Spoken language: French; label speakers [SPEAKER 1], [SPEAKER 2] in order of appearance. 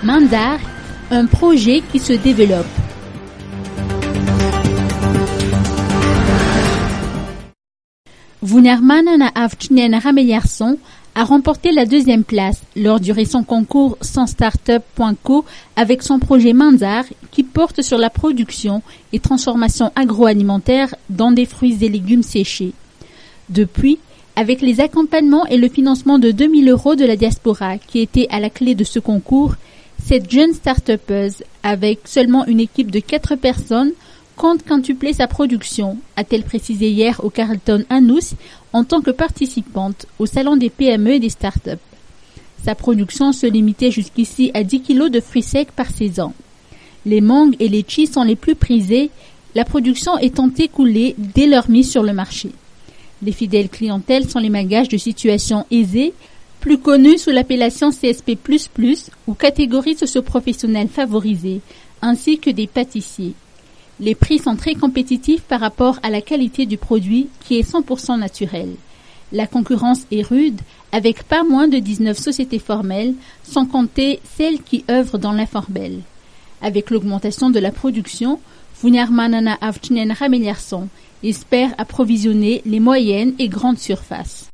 [SPEAKER 1] Mandar, un projet qui se développe. Vunarmanana Avchnien Rameyarson a remporté la deuxième place lors du récent concours sanstartup.co avec son projet Mandar qui porte sur la production et transformation agroalimentaire dans des fruits et légumes séchés. Depuis, avec les accompagnements et le financement de 2000 € de la diaspora qui était à la clé de ce concours, cette jeune start-upeuse, avec seulement une équipe de 4 personnes, compte quintupler sa production, a-t-elle précisé hier au Carlton Anous en tant que participante au salon des PME et des start-up. Sa production se limitait jusqu'ici à 10 kg de fruits secs par saison. Les mangues et les litchis sont les plus prisés, la production étant écoulée dès leur mise sur le marché. Les fidèles clientèles sont les magages de situation aisée, plus connus sous l'appellation CSP++ ou catégorie socio-professionnelle favorisée, ainsi que des pâtissiers. Les prix sont très compétitifs par rapport à la qualité du produit qui est 100% naturel. La concurrence est rude avec pas moins de 19 sociétés formelles, sans compter celles qui œuvrent dans l'informel. Avec l'augmentation de la production, Vunarmanana Avchnien Rameyarson espère approvisionner les moyennes et grandes surfaces.